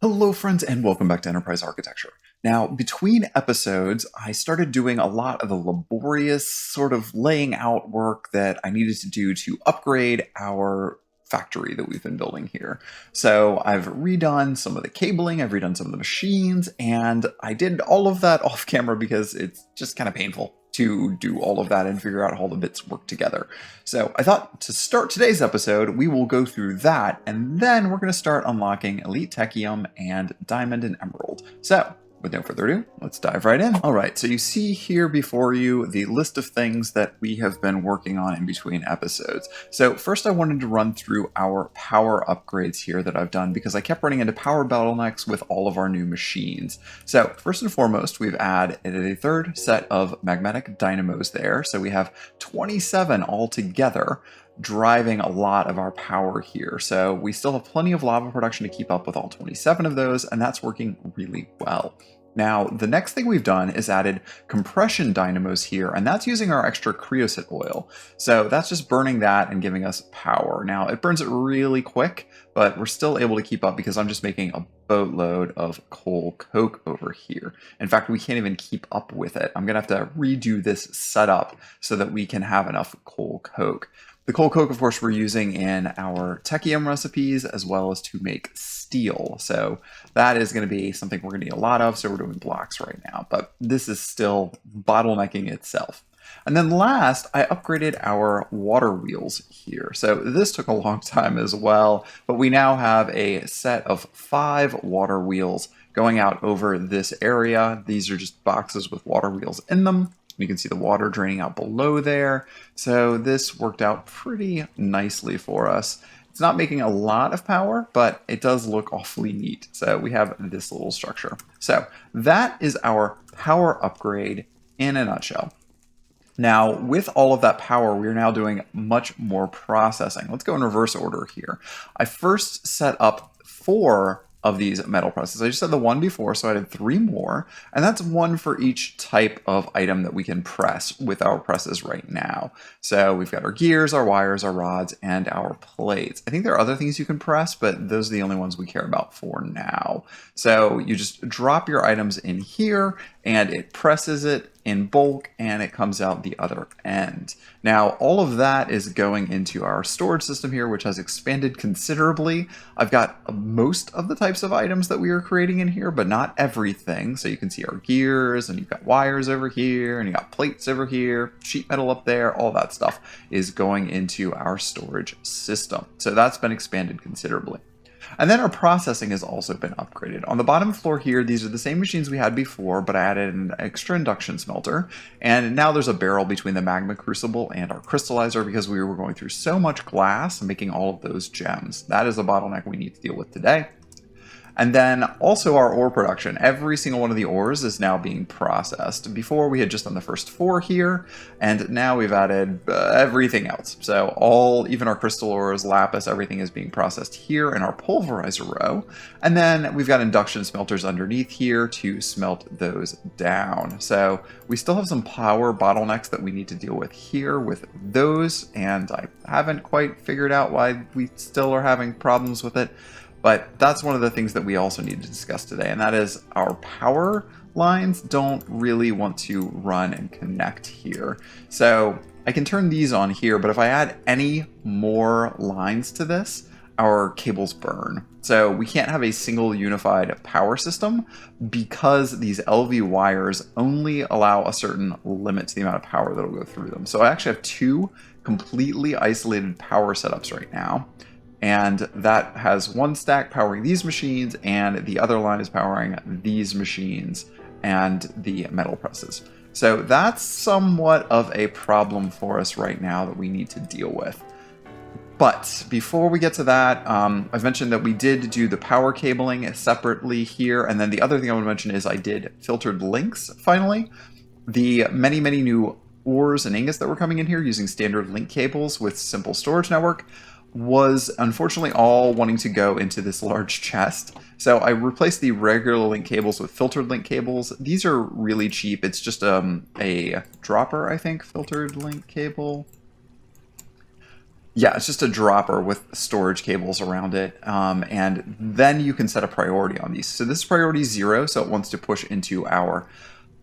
Hello friends and welcome back to Enterprise Architecture. Now, between episodes, I started doing a lot of the laborious sort of laying out work that I needed to do to upgrade our factory that we've been building here. So I've redone some of the cabling, I've redone some of the machines, and I did all of that off camera because it's just kind of painful to do all of that and figure out how all the bits work together. So I thought to start today's episode, we will go through that, and then we're going to start unlocking Elite Techium and Diamond and Emerald. So with no further ado, let's dive right in. All right, so you see here before you the list of things that we have been working on in between episodes. So first I wanted to run through our power upgrades here that I've done because I kept running into power bottlenecks with all of our new machines. So first and foremost, we've added a third set of magnetic dynamos there. So we have 27 altogether, driving a lot of our power here. So we still have plenty of lava production to keep up with all 27 of those, and that's working really well. Now, the next thing we've done is added compression dynamos here, and that's using our extra creosote oil. So that's just burning that and giving us power. Now, it burns it really quick, but we're still able to keep up because I'm just making a boatload of coal coke over here. In fact, we can't even keep up with it. I'm gonna have to redo this setup so that we can have enough coal coke. The coal coke, of course, we're using in our Techium recipes as well as to make steel. So that is going to be something we're going to need a lot of. So we're doing blocks right now, but this is still bottlenecking itself. And then last, I upgraded our water wheels here. So this took a long time as well, but we now have a set of 5 water wheels going out over this area. These are just boxes with water wheels in them. You can see the water draining out below there. So this worked out pretty nicely for us. It's not making a lot of power, but it does look awfully neat. So we have this little structure. So that is our power upgrade in a nutshell. Now, with all of that power, we're now doing much more processing. Let's go in reverse order here. I first set up 4 of these metal presses. I just had the one before, so I added 3 more, and that's 1 for each type of item that we can press with our presses right now. So we've got our gears, our wires, our rods, and our plates. I think there are other things you can press, but those are the only ones we care about for now. So you just drop your items in here, and it presses it in bulk, and it comes out the other end. Now, all of that is going into our storage system here, which has expanded considerably. I've got most of the types of items that we are creating in here, but not everything. So you can see our gears, and you've got wires over here, and you got plates over here, sheet metal up there, all that stuff is going into our storage system. So that's been expanded considerably. And then our processing has also been upgraded. On the bottom floor here, these are the same machines we had before, but I added an extra induction smelter. And now there's a barrel between the magma crucible and our crystallizer because we were going through so much glass and making all of those gems. That is a bottleneck we need to deal with today. And then also our ore production. Every single one of the ores is now being processed. Before we had just done the first 4 here, and now we've added everything else. So even our crystal ores, lapis, everything is being processed here in our pulverizer row. And then we've got induction smelters underneath here to smelt those down. So we still have some power bottlenecks that we need to deal with here with those, and I haven't quite figured out why we still are having problems with it. But that's one of the things that we also need to discuss today, and that is our power lines don't really want to run and connect here. So I can turn these on here, but if I add any more lines to this, our cables burn. So we can't have a single unified power system because these LV wires only allow a certain limit to the amount of power that will go through them. So I actually have 2 completely isolated power setups right now. And that has one stack powering these machines, and the other line is powering these machines and the metal presses. So that's somewhat of a problem for us right now that we need to deal with. But before we get to that, I've mentioned that we did do the power cabling separately here. And then the other thing I want to mention is I did filtered links finally. The many new ores and ingots that were coming in here using standard link cables with simple storage network was unfortunately all wanting to go into this large chest. So I replaced the regular link cables with filtered link cables. These are really cheap. It's just a dropper, I think, filtered link cable. Yeah, it's just a dropper with storage cables around it. And then you can set a priority on these. So this is priority 0, so it wants to push into our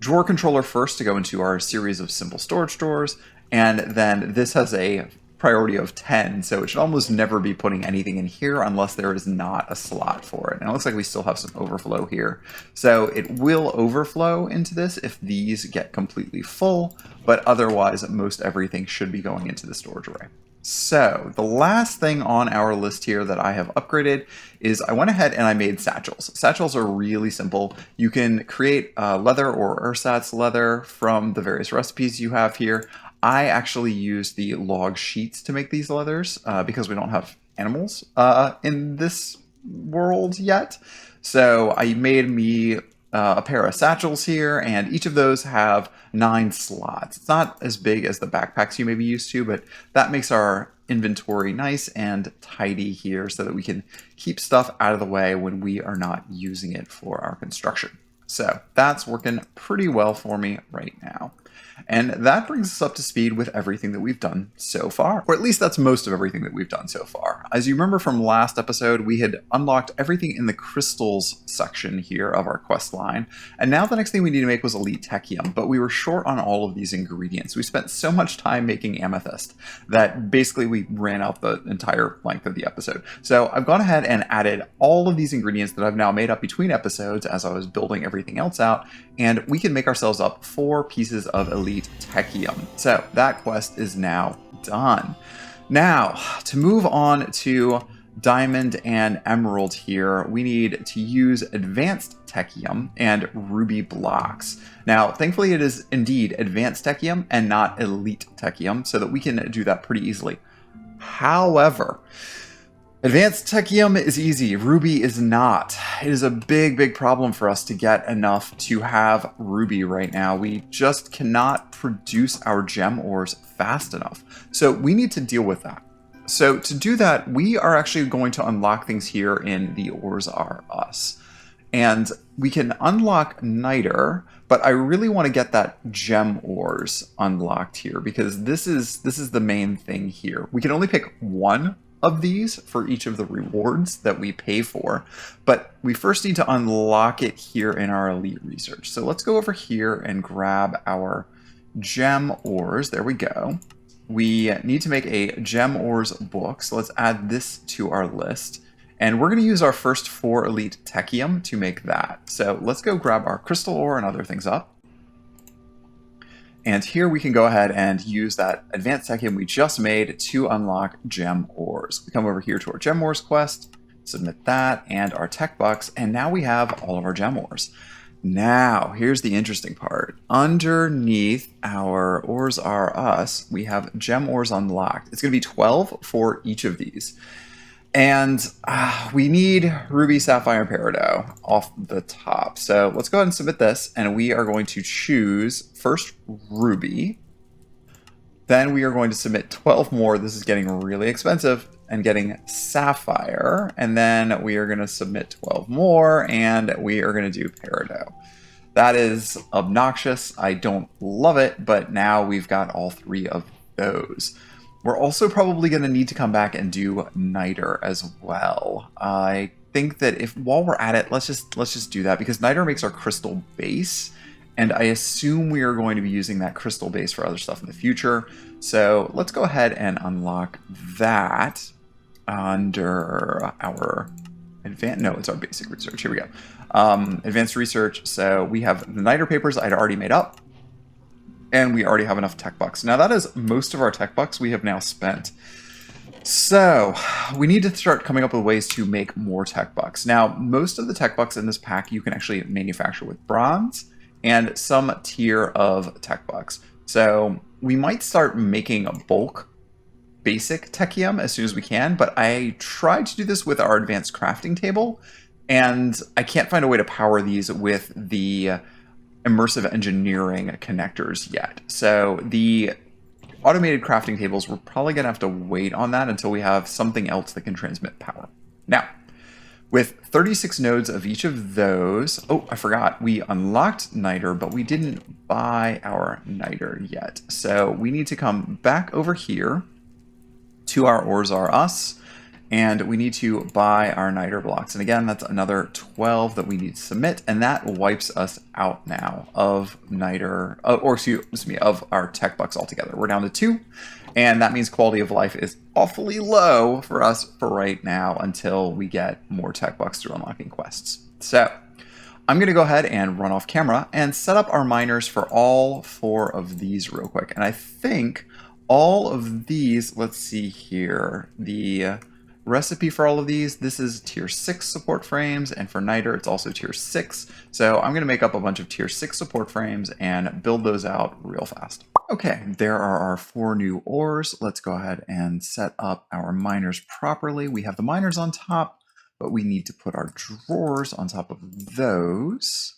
drawer controller first to go into our series of simple storage drawers. And then this has a priority of 10, so it should almost never be putting anything in here unless there is not a slot for it. And it looks like we still have some overflow here. So it will overflow into this if these get completely full, but otherwise most everything should be going into the storage array. So the last thing on our list here that I have upgraded is I went ahead and I made satchels. Satchels are really simple. You can create leather or ersatz leather from the various recipes you have here. I actually use the log sheets to make these leathers because we don't have animals in this world yet. So I made me a pair of satchels here, and each of those have 9 slots. It's not as big as the backpacks you may be used to, but that makes our inventory nice and tidy here so that we can keep stuff out of the way when we are not using it for our construction. So that's working pretty well for me right now. And that brings us up to speed with everything that we've done so far. Or at least that's most of everything that we've done so far. As you remember from last episode, we had unlocked everything in the crystals section here of our quest line. And now the next thing we need to make was elite techium, but we were short on all of these ingredients. We spent so much time making amethyst that basically we ran out the entire length of the episode. So I've gone ahead and added all of these ingredients that I've now made up between episodes as I was building everything else out, and we can make ourselves up 4 pieces of elite techium. So that quest is now done. Now, to move on to diamond and emerald here, we need to use advanced techium and ruby blocks. Now, thankfully it is indeed advanced techium and not elite techium, so that we can do that pretty easily. However, advanced techium is easy, ruby is not. It is a big problem for us to get enough to have ruby right now. We just cannot produce our gem ores fast enough. So we need to deal with that. So to do that, we are actually going to unlock things here in the Ores Are Us. And we can unlock Niter, but I really want to get that gem ores unlocked here because this is the main thing here. We can only pick one of these for each of the rewards that we pay for, but we first need to unlock it here in our elite research. So let's go over here and grab our gem ores. There we go. We need to make a gem ores book, so let's add this to our list. And we're going to use our first 4 elite techium to make that. So let's go grab our crystal ore and other things up. And here we can go ahead and use that advanced techium we just made to unlock gem ores. We come over here to our gem ores quest, submit that and our tech bucks, and now we have all of our gem ores. Now, here's the interesting part. Underneath our Ores Are Us, we have gem ores unlocked. It's going to be 12 for each of these. And we need ruby, sapphire, and peridot off the top. So let's go ahead and submit this, and we are going to choose first ruby. Then we are going to submit 12 more. This is getting really expensive, and getting sapphire. And then we are going to submit 12 more, and we are going to do peridot. That is obnoxious. I don't love it, but now we've got all 3 of those. We're also probably going to need to come back and do Niter as well. I think that while we're at it, let's just do that because Niter makes our crystal base, and I assume we are going to be using that crystal base for other stuff in the future. So let's go ahead and unlock that under our it's our basic research. Here we go. Advanced research. So we have the Niter papers I'd already made up. And we already have enough tech bucks. Now that is most of our tech bucks we have now spent. So we need to start coming up with ways to make more tech bucks. Now, most of the tech bucks in this pack you can actually manufacture with bronze and some tier of tech bucks. So we might start making a bulk basic techium as soon as we can, but I tried to do this with our advanced crafting table, and I can't find a way to power these with the immersive engineering connectors yet. So the automated crafting tables, we're probably going to have to wait on that until we have something else that can transmit power. Now, with 36 nodes of each of those, oh, I forgot, we unlocked Niter, but we didn't buy our Niter yet. So we need to come back over here to our ores are us. And we need to buy our Niter blocks. And again, that's another 12 that we need to submit. And that wipes us out now of Niter, or excuse me, of our tech bucks altogether. We're down to 2. And that means quality of life is awfully low for us for right now until we get more tech bucks through unlocking quests. So I'm going to go ahead and run off camera and set up our miners for all 4 of these real quick. And I think all of these, let's see here, the recipe for all of these, this is tier 6 support frames, and for Niter it's also tier 6. So I'm going to make up a bunch of tier 6 support frames and build those out real fast. Okay, there are our 4 new ores. Let's go ahead and set up our miners properly. We have the miners on top, but we need to put our drawers on top of those,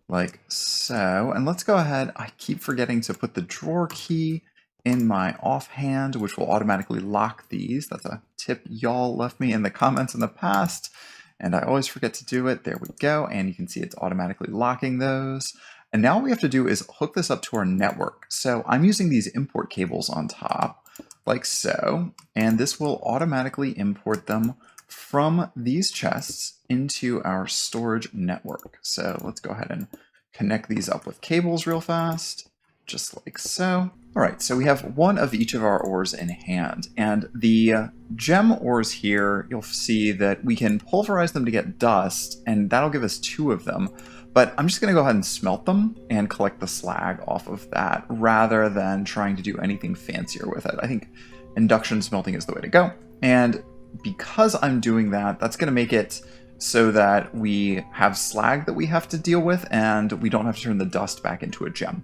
like so. And let's go ahead, I keep forgetting to put the drawer key in my offhand, which will automatically lock these. That's a tip y'all left me in the comments in the past, and I always forget to do it. There we go, and you can see it's automatically locking those. And now all we have to do is hook this up to our network. So I'm using these import cables on top, like so, and this will automatically import them from these chests into our storage network. So let's go ahead and connect these up with cables real fast, just like so. All right, so we have 1 of each of our ores in hand, and the gem ores here, you'll see that we can pulverize them to get dust, and that'll give us 2 of them. But I'm just going to go ahead and smelt them and collect the slag off of that, rather than trying to do anything fancier with it. I think induction smelting is the way to go, and because I'm doing that, that's going to make it so that we have slag that we have to deal with, and we don't have to turn the dust back into a gem.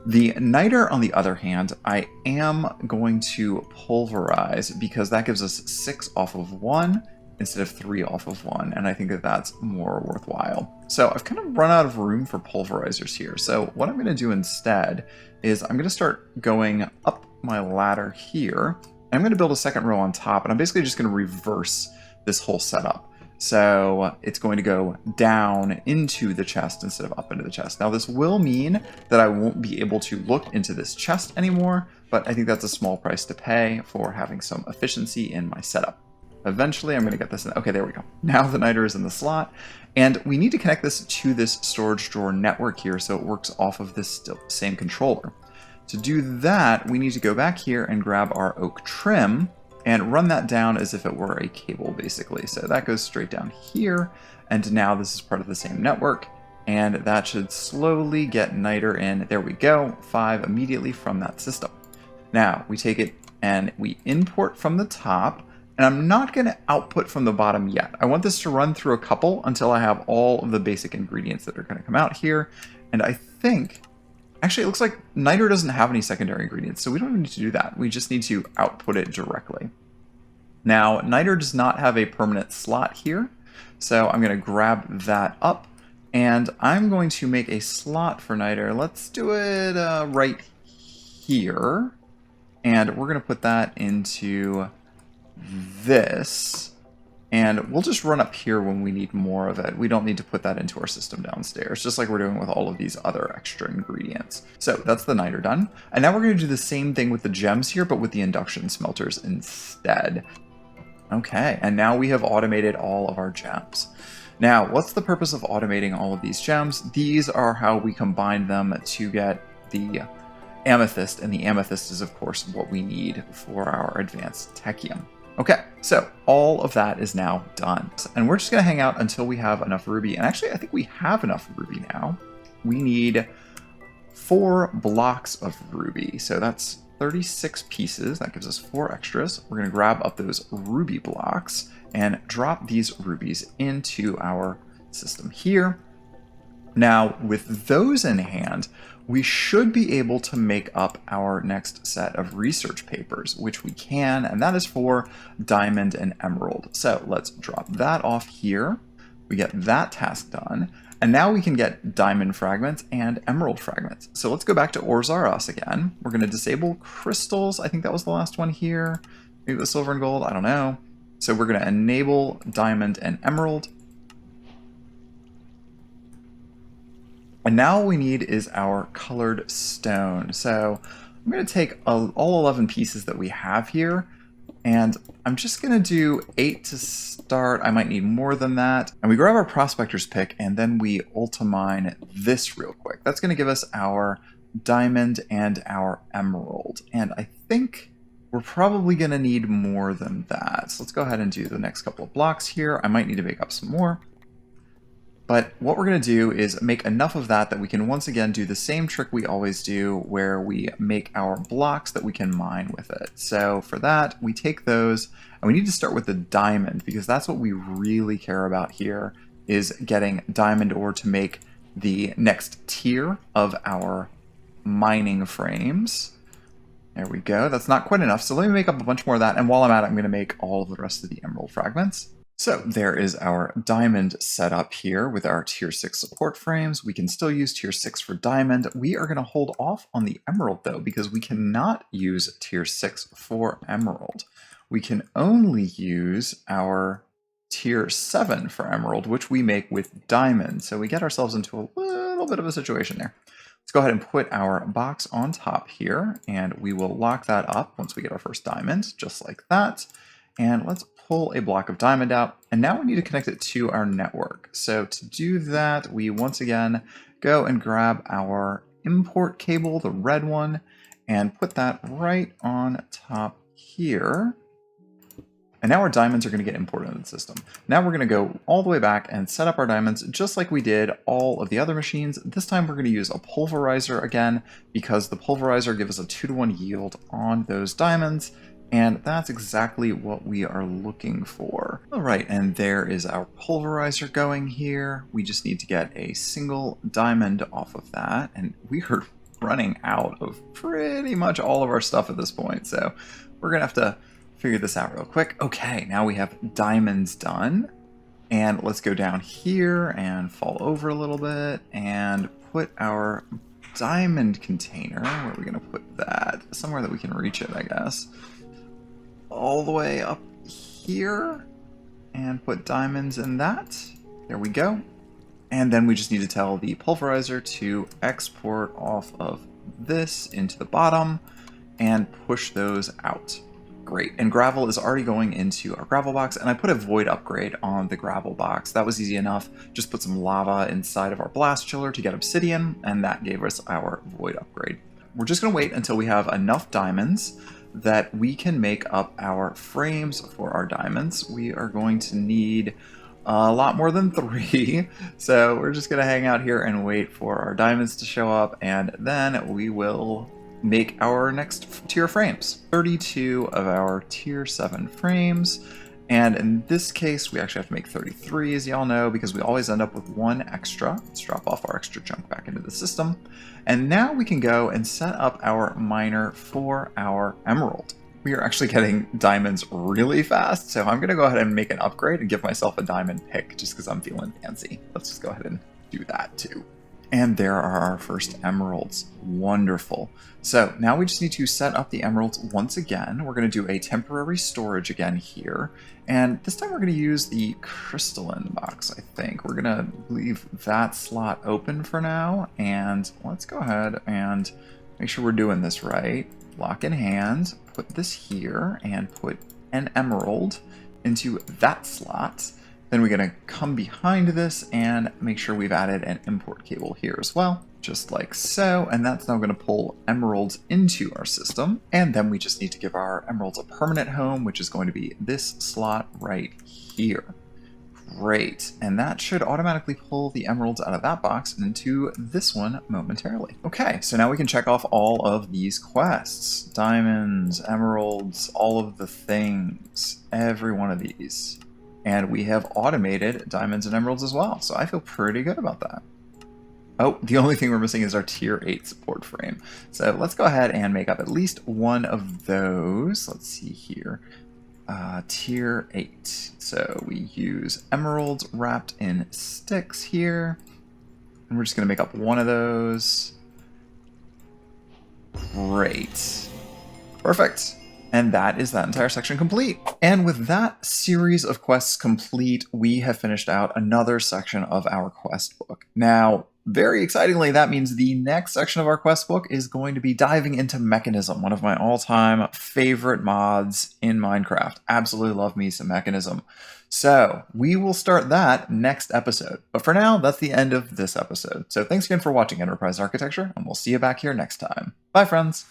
The Niter, on the other hand, I am going to pulverize because that gives us 6 off of 1 instead of 3 off of 1, and I think that that's more worthwhile. So I've kind of run out of room for pulverizers here, so what I'm going to do instead is I'm going to start going up my ladder here. I'm going to build a second row on top, and I'm basically just going to reverse this whole setup. So it's going to go down into the chest instead of up into the chest. Now this will mean that I won't be able to look into this chest anymore, but I think that's a small price to pay for having some efficiency in my setup. Eventually I'm going to get this in. Okay, there we go. Now the Niter is in the slot, and we need to connect this to this storage drawer network here so it works off of this same controller. To do that, we need to go back here and grab our oak trim and run that down as if it were a cable, basically. So that goes straight down here, and now this is part of the same network, and that should slowly get Niter in. There we go, 5 immediately from that system. Now, we take it and we import from the top, and I'm not going to output from the bottom yet. I want this to run through a couple until I have all of the basic ingredients that are going to come out here, and I think... Actually, it looks like Niter doesn't have any secondary ingredients, so we don't need to do that. We just need to output it directly. Now, Niter does not have a permanent slot here, so I'm going to grab that up, and I'm going to make a slot for Niter. Let's do it right here, and we're going to put that into this. And we'll just run up here when we need more of it. We don't need to put that into our system downstairs, just like we're doing with all of these other extra ingredients. So that's the Niter done. And now we're going to do the same thing with the gems here, but with the induction smelters instead. Okay, and now we have automated all of our gems. Now, what's the purpose of automating all of these gems? These are how we combine them to get the amethyst, and the amethyst is, of course, what we need for our advanced techium. Okay, so all of that is now done. And we're just going to hang out until we have enough ruby. And actually, I think we have enough ruby now. We need 4 blocks of ruby. So that's 36 pieces. That gives us 4 extras. We're going to grab up those ruby blocks and drop these rubies into our system here. Now, with those in hand, we should be able to make up our next set of research papers, which we can, and that is for diamond and emerald. So let's drop that off here. We get that task done, and now we can get diamond fragments and emerald fragments. So let's go back to Ores Are Us again. We're going to disable crystals. I think that was the last one here. Maybe the silver and gold, I don't know. So we're going to enable diamond and emerald. And now all we need is our colored stone. So I'm going to take all 11 pieces that we have here. And I'm just going to do 8 to start. I might need more than that. And we grab our prospector's pick, and then we ultimine this real quick. That's going to give us our diamond and our emerald. And I think we're probably going to need more than that. So let's go ahead and do the next couple of blocks here. I might need to make up some more. But what we're going to do is make enough of that that we can once again do the same trick we always do, where we make our blocks that we can mine with it. So for that, we take those, and we need to start with the diamond, because that's what we really care about here, is getting diamond ore to make the next tier of our mining frames. There we go. That's not quite enough, so let me make up a bunch more of that, and while I'm at it, I'm going to make all of the rest of the emerald fragments. So there is our diamond setup here with our tier 6 support frames. We can still use tier 6 for diamond. We are going to hold off on the emerald though, because we cannot use tier 6 for emerald. We can only use our tier 7 for emerald, which we make with diamond. So we get ourselves into a little bit of a situation there. Let's go ahead and put our box on top here, and we will lock that up once we get our first diamond, just like that. And let's pull a block of diamond out, and now we need to connect it to our network. So to do that, we once again go and grab our import cable, the red one, and put that right on top here. And now our diamonds are going to get imported into the system. Now we're going to go all the way back and set up our diamonds just like we did all of the other machines. This time we're going to use a pulverizer again, because the pulverizer gives us a 2-to-1 yield on those diamonds. And that's exactly what we are looking for. All right, and there is our pulverizer going here. We just need to get a single diamond off of that. And we are running out of pretty much all of our stuff at this point. So we're gonna have to figure this out real quick. Okay, now we have diamonds done. And let's go down here and fall over a little bit and put our diamond container. Where are we gonna put that? Somewhere that we can reach it, I guess. All the way up here, and put diamonds in that. There we go. And then we just need to tell the pulverizer to export off of this into the bottom and push those out. Great. And gravel is already going into our gravel box, and I put a void upgrade on the gravel box. That was easy enough. Just put some lava inside of our blast chiller to get obsidian, and that gave us our void upgrade. We're just going to wait until we have enough diamonds that we can make up our frames for our diamonds. We are going to need a lot more than 3, so we're just going to hang out here and wait for our diamonds to show up, and then we will make our next tier frames. 32 of our tier 7 frames, and in this case we actually have to make 33, as y'all know, because we always end up with 1 extra. Let's drop off our extra chunk back into the system. And now we can go and set up our miner for our emerald. We are actually getting diamonds really fast, so I'm going to go ahead and make an upgrade and give myself a diamond pick just because I'm feeling fancy. Let's just go ahead and do that too. And there are our first emeralds. Wonderful. So now we just need to set up the emeralds once again. We're going to do a temporary storage again here. And this time we're going to use the crystalline box, I think. We're going to leave that slot open for now. And let's go ahead and make sure we're doing this right. Lock in hand, put this here, and put an emerald into that slot. Then we're going to come behind this and make sure we've added an import cable here as well, just like so. And that's now going to pull emeralds into our system. And then we just need to give our emeralds a permanent home, which is going to be this slot right here. Great. And that should automatically pull the emeralds out of that box and into this one momentarily. Okay, so now we can check off all of these quests. Diamonds, emeralds, all of the things, every one of these. And we have automated diamonds and emeralds as well, so I feel pretty good about that. Oh, the only thing we're missing is our tier 8 support frame. So let's go ahead and make up at least one of those. Let's see here. Tier 8. So we use emeralds wrapped in sticks here. And we're just going to make up one of those. Great. Perfect. And that is that entire section complete. And with that series of quests complete, we have finished out another section of our quest book. Now, very excitingly, that means the next section of our quest book is going to be diving into Mechanism, one of my all-time favorite mods in Minecraft. Absolutely love me some Mechanism. So we will start that next episode. But for now, that's the end of this episode. So thanks again for watching Enterprise Architecture, and we'll see you back here next time. Bye, friends.